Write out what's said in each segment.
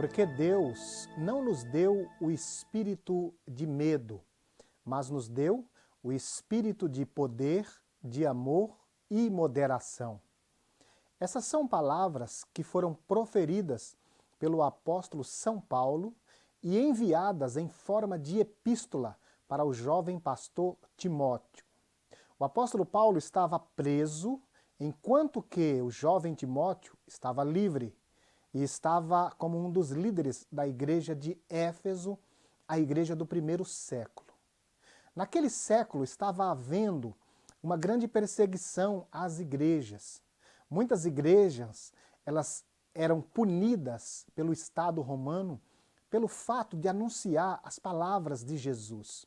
Porque Deus não nos deu o espírito de medo, mas nos deu o espírito de poder, de amor e moderação. Essas são palavras que foram proferidas pelo apóstolo São Paulo e enviadas em forma de epístola para o jovem pastor Timóteo. O apóstolo Paulo estava preso, enquanto que o jovem Timóteo estava livre e estava como um dos líderes da igreja de Éfeso, a igreja do primeiro século. Naquele século estava havendo uma grande perseguição às igrejas. Muitas igrejas, elas eram punidas pelo Estado romano pelo fato de anunciar as palavras de Jesus.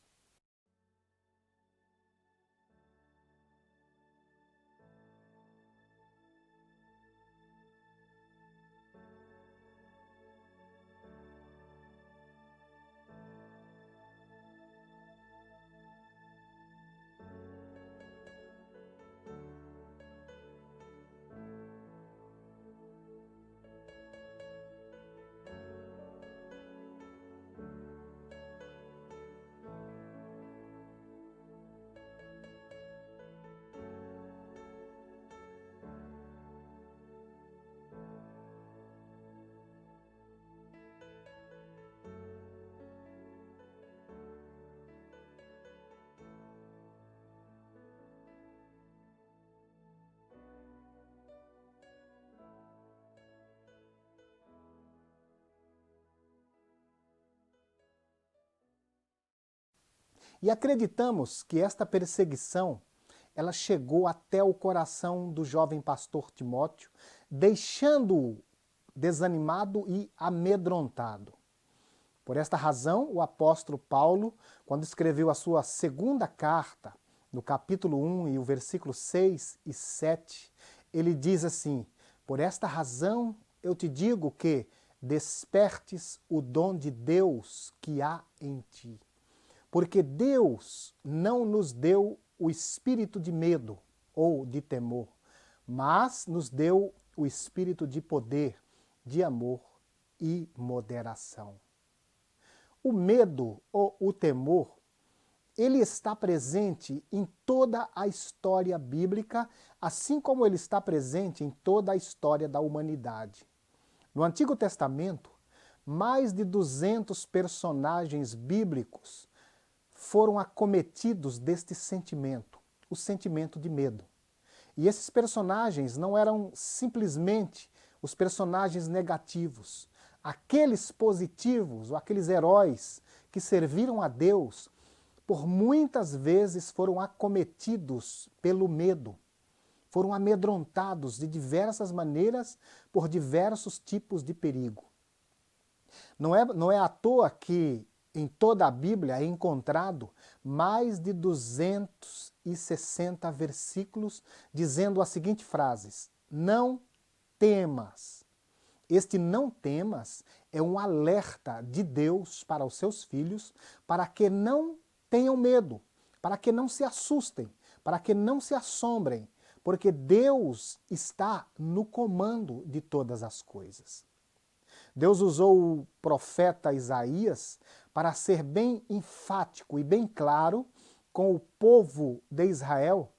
E acreditamos que esta perseguição ela chegou até o coração do jovem pastor Timóteo, deixando-o desanimado e amedrontado. Por esta razão, o apóstolo Paulo, quando escreveu a sua segunda carta, no capítulo 1 e o versículo 6 e 7, ele diz assim: por esta razão eu te digo que despertes o dom de Deus que há em ti. Porque Deus não nos deu o espírito de medo ou de temor, mas nos deu o espírito de poder, de amor e moderação. O medo ou o temor, ele está presente em toda a história bíblica, assim como ele está presente em toda a história da humanidade. No Antigo Testamento, mais de 200 personagens bíblicos foram acometidos deste sentimento, o sentimento de medo. E esses personagens não eram simplesmente os personagens negativos. Aqueles positivos, ou aqueles heróis que serviram a Deus, por muitas vezes foram acometidos pelo medo. Foram amedrontados de diversas maneiras por diversos tipos de perigo. Não é à toa que em toda a Bíblia é encontrado mais de 260 versículos dizendo as seguintes frases: não temas. Este não temas é um alerta de Deus para os seus filhos, para que não tenham medo, para que não se assustem, para que não se assombrem, porque Deus está no comando de todas as coisas. Deus usou o profeta Isaías para ser bem enfático e bem claro com o povo de Israel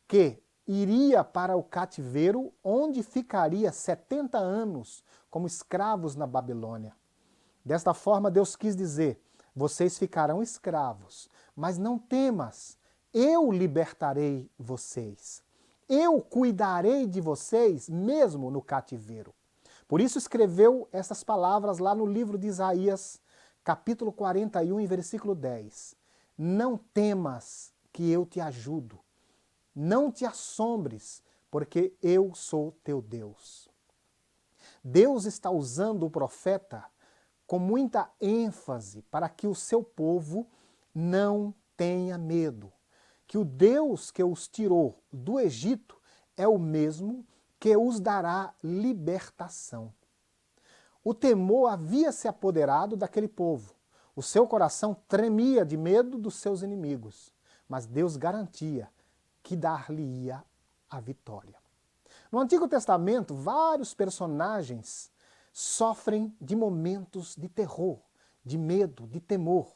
que iria para o cativeiro, onde ficaria 70 anos como escravos na Babilônia. Desta forma, Deus quis dizer: vocês ficarão escravos, mas não temas, eu libertarei vocês. Eu cuidarei de vocês mesmo no cativeiro. Por isso escreveu essas palavras lá no livro de Isaías, capítulo 41, e versículo 10. Não temas que eu te ajudo. Não te assombres, porque eu sou teu Deus. Deus está usando o profeta com muita ênfase para que o seu povo não tenha medo. Que o Deus que os tirou do Egito é o mesmo que os dará libertação. O temor havia se apoderado daquele povo. O seu coração tremia de medo dos seus inimigos, mas Deus garantia que dar-lhe-ia a vitória. No Antigo Testamento, vários personagens sofrem de momentos de terror, de medo, de temor.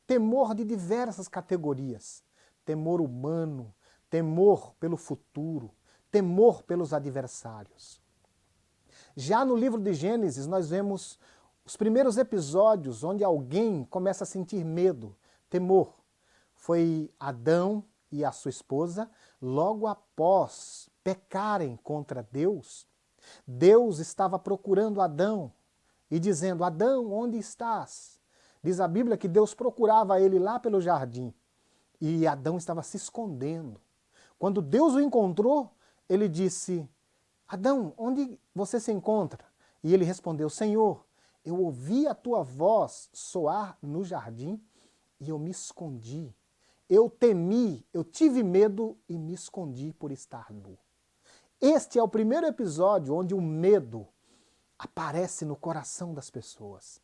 Temor de diversas categorias. Temor humano, temor pelo futuro, temor pelos adversários. Já no livro de Gênesis, nós vemos os primeiros episódios onde alguém começa a sentir medo, temor. Foi Adão e a sua esposa, logo após pecarem contra Deus. Deus estava procurando Adão e dizendo: Adão, onde estás? Diz a Bíblia que Deus procurava ele lá pelo jardim e Adão estava se escondendo. Quando Deus o encontrou, ele disse: Adão, onde você se encontra? E ele respondeu: Senhor, eu ouvi a tua voz soar no jardim e eu me escondi. Eu temi, eu tive medo e me escondi por estar nu. Este é o primeiro episódio onde o medo aparece no coração das pessoas.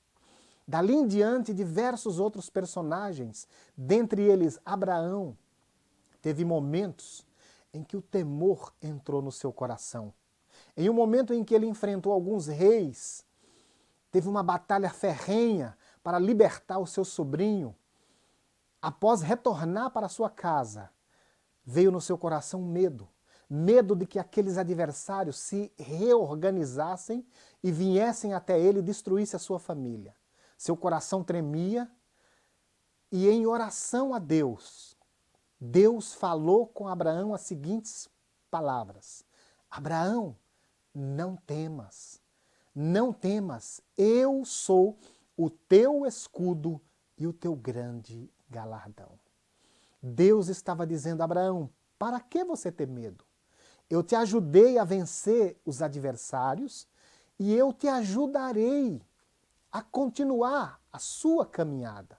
Dali em diante, diversos outros personagens, dentre eles Abraão, teve momentos em que o temor entrou no seu coração. Em um momento em que ele enfrentou alguns reis, teve uma batalha ferrenha para libertar o seu sobrinho. Após retornar para sua casa, veio no seu coração medo. Medo de que aqueles adversários se reorganizassem e viessem até ele e destruíssem a sua família. Seu coração tremia e em oração a Deus, Deus falou com Abraão as seguintes palavras: Abraão, não temas, não temas, eu sou o teu escudo e o teu grande galardão. Deus estava dizendo: Abraão, para que você ter medo? Eu te ajudei a vencer os adversários e eu te ajudarei a continuar a sua caminhada.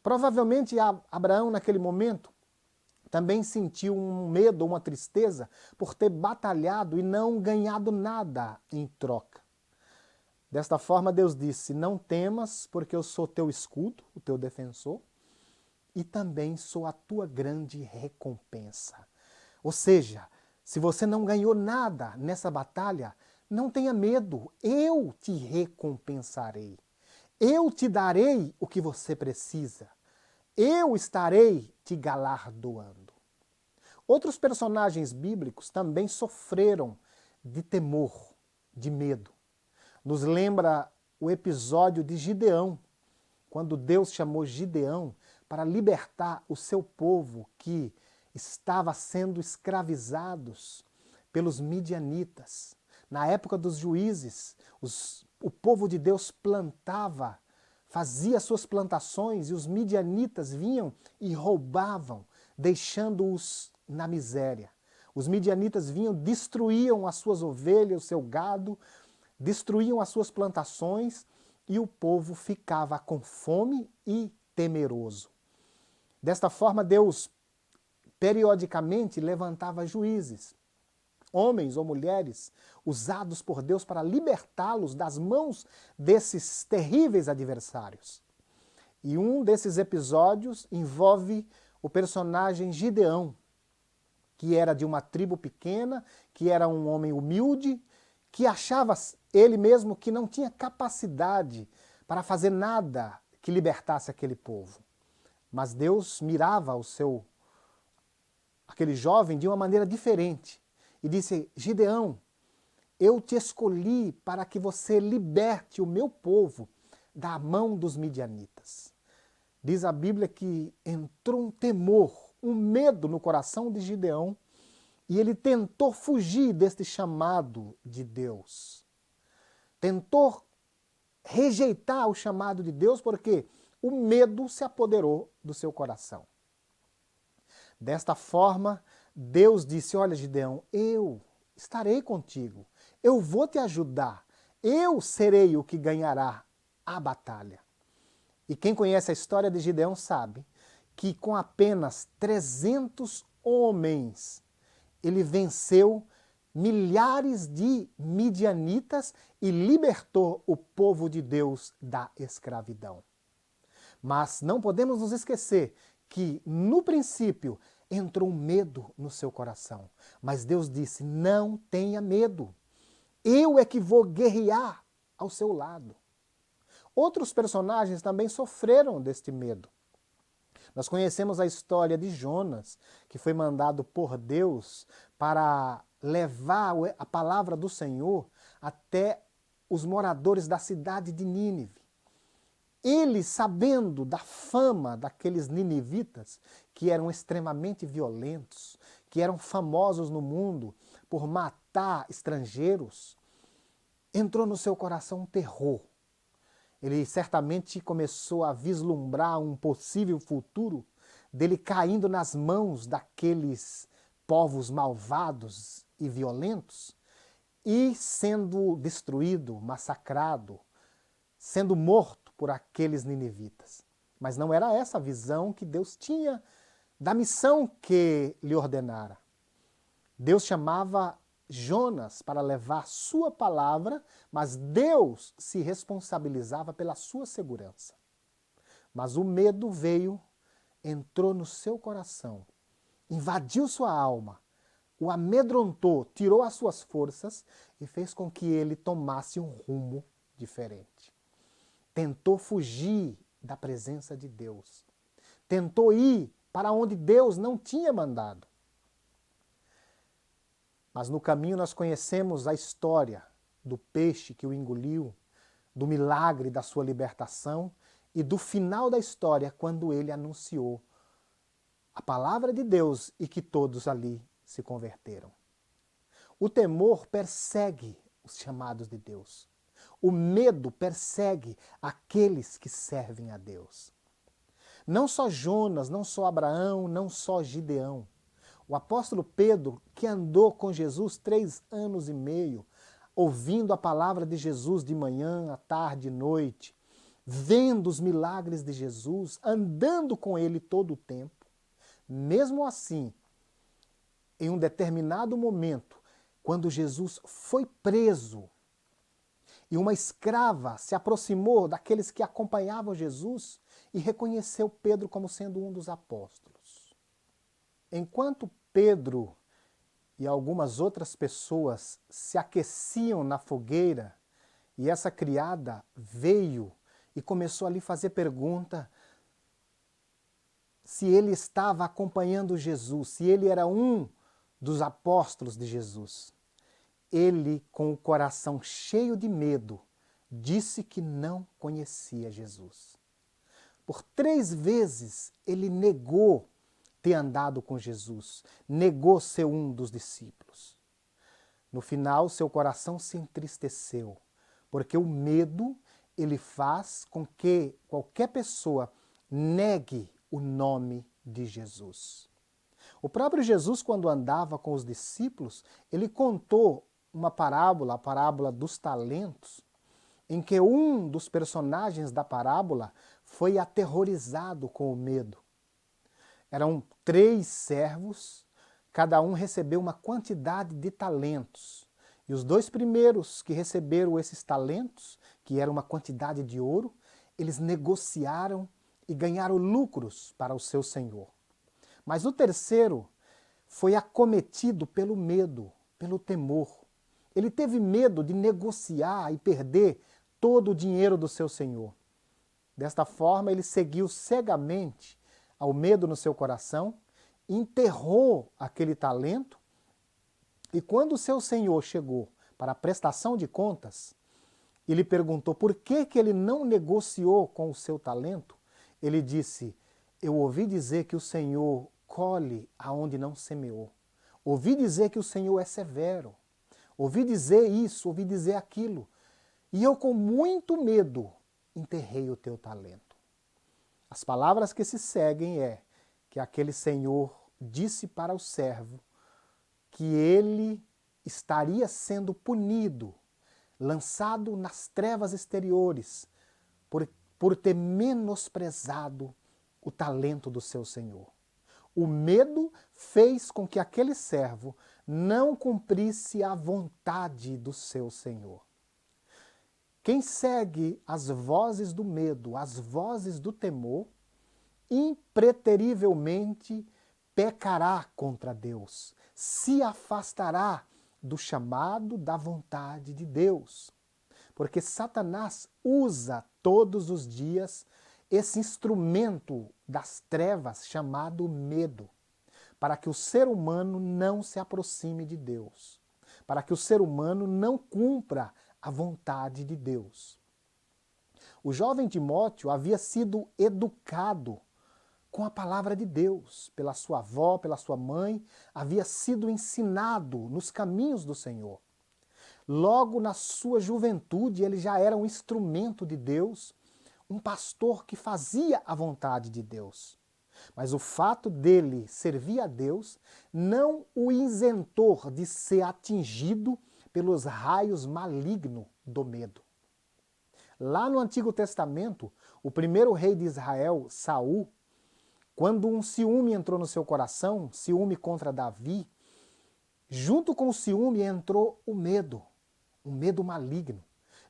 Provavelmente Abraão, naquele momento, também sentiu um medo, uma tristeza por ter batalhado e não ganhado nada em troca. Desta forma, Deus disse: não temas, porque eu sou teu escudo, o teu defensor, e também sou a tua grande recompensa. Ou seja, se você não ganhou nada nessa batalha, não tenha medo, eu te recompensarei. Eu te darei o que você precisa. Eu estarei te galardoando. Outros personagens bíblicos também sofreram de temor, de medo. Nos lembra o episódio de Gideão, quando Deus chamou Gideão para libertar o seu povo que estava sendo escravizados pelos midianitas. Na época dos juízes, o povo de Deus plantava, fazia suas plantações e os midianitas vinham e roubavam, deixando-os na miséria. Os midianitas vinham, destruíam as suas ovelhas, o seu gado, destruíam as suas plantações e o povo ficava com fome e temeroso. Desta forma, Deus periodicamente levantava juízes, homens ou mulheres usados por Deus para libertá-los das mãos desses terríveis adversários. E um desses episódios envolve o personagem Gideão, que era de uma tribo pequena, que era um homem humilde, que achava ele mesmo que não tinha capacidade para fazer nada que libertasse aquele povo. Mas Deus mirava aquele jovem de uma maneira diferente e disse: Gideão, eu te escolhi para que você liberte o meu povo da mão dos midianitas. Diz a Bíblia que entrou um temor, um medo no coração de Gideão e ele tentou fugir deste chamado de Deus. Tentou rejeitar o chamado de Deus porque o medo se apoderou do seu coração. Desta forma, Deus disse: olha, Gideão, eu estarei contigo, eu vou te ajudar, eu serei o que ganhará a batalha. E quem conhece a história de Gideão sabe que com apenas 300 homens, ele venceu milhares de midianitas e libertou o povo de Deus da escravidão. Mas não podemos nos esquecer que, no princípio, entrou um medo no seu coração. Mas Deus disse: não tenha medo. Eu é que vou guerrear ao seu lado. Outros personagens também sofreram deste medo. Nós conhecemos a história de Jonas, que foi mandado por Deus para levar a palavra do Senhor até os moradores da cidade de Nínive. Ele, sabendo da fama daqueles ninivitas, que eram extremamente violentos, que eram famosos no mundo por matar estrangeiros, entrou no seu coração um terror. Ele certamente começou a vislumbrar um possível futuro dele caindo nas mãos daqueles povos malvados e violentos e sendo destruído, massacrado, sendo morto por aqueles ninivitas. Mas não era essa a visão que Deus tinha da missão que lhe ordenara. Deus chamava Jonas para levar sua palavra, mas Deus se responsabilizava pela sua segurança. Mas o medo veio, entrou no seu coração, invadiu sua alma, o amedrontou, tirou as suas forças e fez com que ele tomasse um rumo diferente. Tentou fugir da presença de Deus. Tentou ir para onde Deus não tinha mandado. Mas no caminho nós conhecemos a história do peixe que o engoliu, do milagre da sua libertação e do final da história quando ele anunciou a palavra de Deus e que todos ali se converteram. O temor persegue os chamados de Deus. O medo persegue aqueles que servem a Deus. Não só Jonas, não só Abraão, não só Gideão. O apóstolo Pedro, que andou com Jesus 3 anos e meio, ouvindo a palavra de Jesus de manhã, à tarde e noite, vendo os milagres de Jesus, andando com ele todo o tempo, mesmo assim, em um determinado momento, quando Jesus foi preso e uma escrava se aproximou daqueles que acompanhavam Jesus e reconheceu Pedro como sendo um dos apóstolos. Enquanto Pedro e algumas outras pessoas se aqueciam na fogueira e essa criada veio e começou ali a fazer pergunta se ele estava acompanhando Jesus, se ele era um dos apóstolos de Jesus. Ele, com o coração cheio de medo, disse que não conhecia Jesus. Por 3 vezes ele negou ter andado com Jesus, negou ser um dos discípulos. No final, seu coração se entristeceu, porque o medo ele faz com que qualquer pessoa negue o nome de Jesus. O próprio Jesus, quando andava com os discípulos, ele contou uma parábola, a parábola dos talentos, em que um dos personagens da parábola foi aterrorizado com o medo. Eram 3 servos, cada um recebeu uma quantidade de talentos. E os 2 primeiros que receberam esses talentos, que era uma quantidade de ouro, eles negociaram e ganharam lucros para o seu senhor. Mas o terceiro foi acometido pelo medo, pelo temor. Ele teve medo de negociar e perder todo o dinheiro do seu senhor. Desta forma, ele seguiu cegamente ao medo no seu coração, enterrou aquele talento e quando o seu senhor chegou para a prestação de contas, ele perguntou por que ele não negociou com o seu talento. Ele disse, eu ouvi dizer que o Senhor colhe aonde não semeou. Ouvi dizer que o Senhor é severo. Ouvi dizer isso, ouvi dizer aquilo. E eu com muito medo enterrei o teu talento. As palavras que se seguem é que aquele senhor disse para o servo que ele estaria sendo punido, lançado nas trevas exteriores, por ter menosprezado o talento do seu senhor. O medo fez com que aquele servo não cumprisse a vontade do seu senhor. Quem segue as vozes do medo, as vozes do temor, impreterivelmente pecará contra Deus, se afastará do chamado da vontade de Deus. Porque Satanás usa todos os dias esse instrumento das trevas chamado medo, para que o ser humano não se aproxime de Deus, para que o ser humano não cumpra a vontade de Deus. O jovem Timóteo havia sido educado com a palavra de Deus, pela sua avó, pela sua mãe, havia sido ensinado nos caminhos do Senhor. Logo na sua juventude, ele já era um instrumento de Deus, um pastor que fazia a vontade de Deus. Mas o fato dele servir a Deus não o isentou de ser atingido pelos raios malignos do medo. Lá no Antigo Testamento, o primeiro rei de Israel, Saul, quando um ciúme entrou no seu coração, ciúme contra Davi, junto com o ciúme entrou o medo, um medo maligno.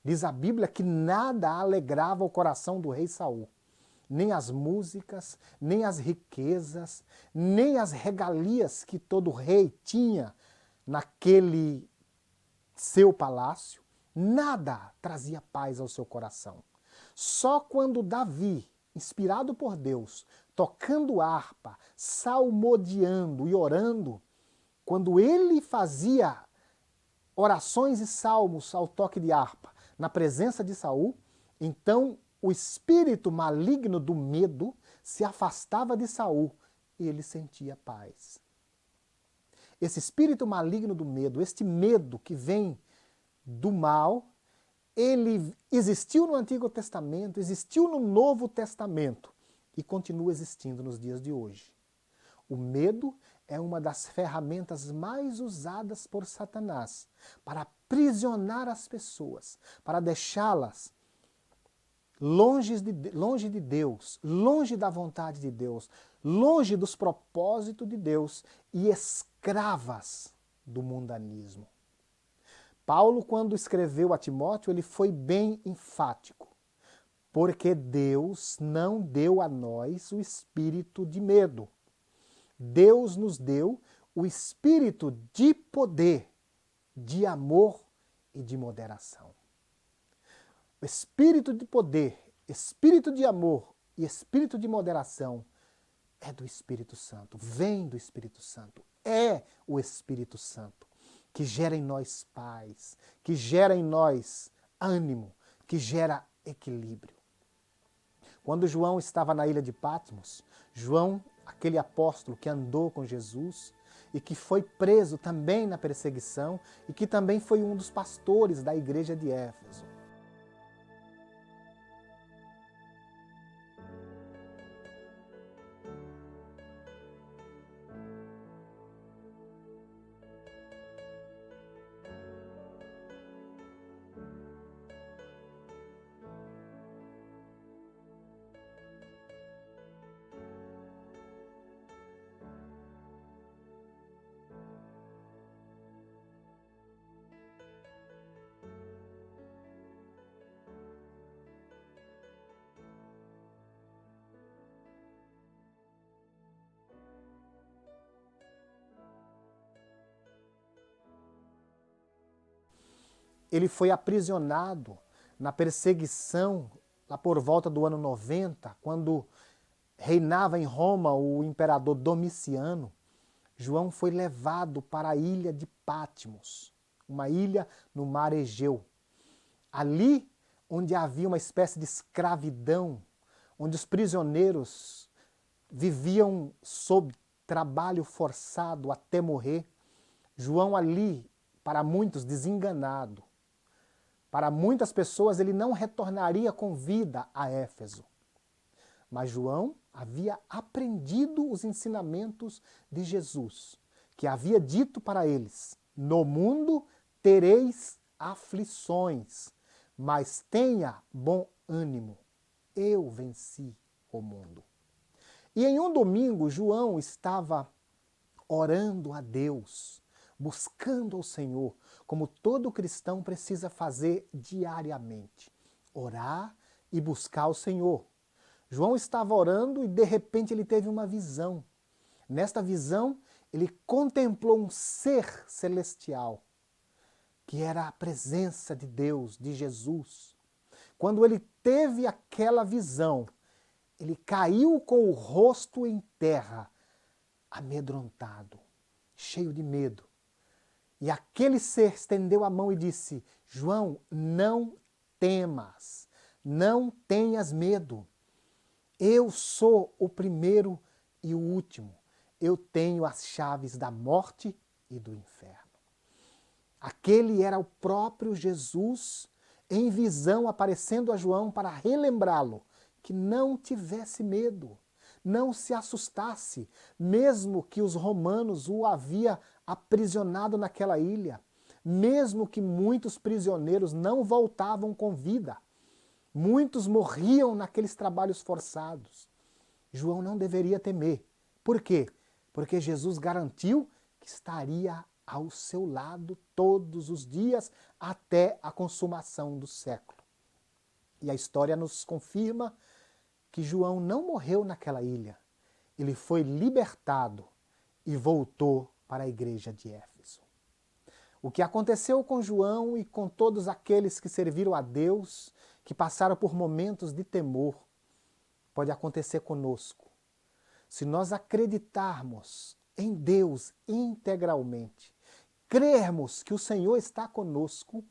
Diz a Bíblia que nada alegrava o coração do rei Saul. Nem as músicas, nem as riquezas, nem as regalias que todo rei tinha naquele seu palácio, nada trazia paz ao seu coração. Só quando Davi, inspirado por Deus, tocando harpa, salmodiando e orando, quando ele fazia orações e salmos ao toque de harpa na presença de Saul, então o espírito maligno do medo se afastava de Saul e ele sentia paz. Esse espírito maligno do medo, este medo que vem do mal, ele existiu no Antigo Testamento, existiu no Novo Testamento e continua existindo nos dias de hoje. O medo é uma das ferramentas mais usadas por Satanás para aprisionar as pessoas, para deixá-las longe de Deus, longe da vontade de Deus, longe dos propósitos de Deus e escravas do mundanismo. Paulo, quando escreveu a Timóteo, ele foi bem enfático, porque Deus não deu a nós o espírito de medo. Deus nos deu o espírito de poder, de amor e de moderação. O espírito de poder, espírito de amor e espírito de moderação é do Espírito Santo, vem do Espírito Santo, é o Espírito Santo que gera em nós paz, que gera em nós ânimo, que gera equilíbrio. Quando João estava na ilha de Patmos, João, aquele apóstolo que andou com Jesus e que foi preso também na perseguição e que também foi um dos pastores da igreja de Éfeso. Ele foi aprisionado na perseguição lá por volta do ano 90, quando reinava em Roma o imperador Domiciano. João foi levado para a ilha de Patmos, uma ilha no mar Egeu. Ali, onde havia uma espécie de escravidão, onde os prisioneiros viviam sob trabalho forçado até morrer, João ali, para muitos, desenganado. Para muitas pessoas ele não retornaria com vida a Éfeso. Mas João havia aprendido os ensinamentos de Jesus, que havia dito para eles: no mundo tereis aflições, mas tenha bom ânimo, eu venci o mundo. E em um domingo, João estava orando a Deus, buscando ao Senhor, como todo cristão precisa fazer diariamente. Orar e buscar o Senhor. João estava orando e de repente ele teve uma visão. Nesta visão, ele contemplou um ser celestial, que era a presença de Deus, de Jesus. Quando ele teve aquela visão, ele caiu com o rosto em terra, amedrontado, cheio de medo. E aquele ser estendeu a mão e disse: João, não temas, não tenhas medo. Eu sou o primeiro e o último. Eu tenho as chaves da morte e do inferno. Aquele era o próprio Jesus em visão aparecendo a João para relembrá-lo que não tivesse medo, não se assustasse, mesmo que os romanos o havia aprisionado naquela ilha, mesmo que muitos prisioneiros não voltavam com vida, muitos morriam naqueles trabalhos forçados. João não deveria temer. Por quê? Porque Jesus garantiu que estaria ao seu lado todos os dias até a consumação do século. E a história nos confirma que João não morreu naquela ilha. Ele foi libertado e voltou para a igreja de Éfeso. O que aconteceu com João e com todos aqueles que serviram a Deus, que passaram por momentos de temor, pode acontecer conosco. Se nós acreditarmos em Deus integralmente, crermos que o Senhor está conosco,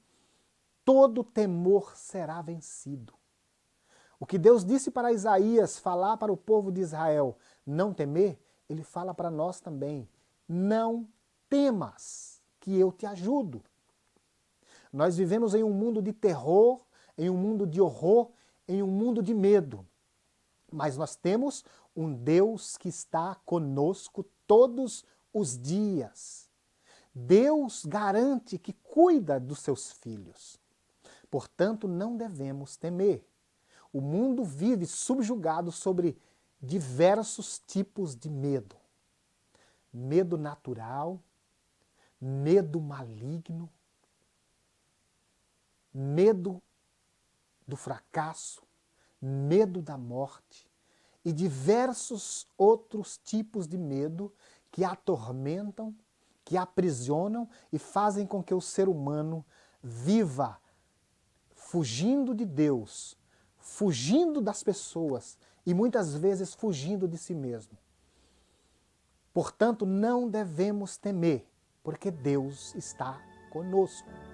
todo temor será vencido. O que Deus disse para Isaías falar para o povo de Israel, não temer, ele fala para nós também, não temas, que eu te ajudo. Nós vivemos em um mundo de terror, em um mundo de horror, em um mundo de medo. Mas nós temos um Deus que está conosco todos os dias. Deus garante que cuida dos seus filhos. Portanto, não devemos temer. O mundo vive subjugado sobre diversos tipos de medo. Medo natural, medo maligno, medo do fracasso, medo da morte e diversos outros tipos de medo que atormentam, que aprisionam e fazem com que o ser humano viva fugindo de Deus, fugindo das pessoas e muitas vezes fugindo de si mesmo. Portanto, não devemos temer, porque Deus está conosco.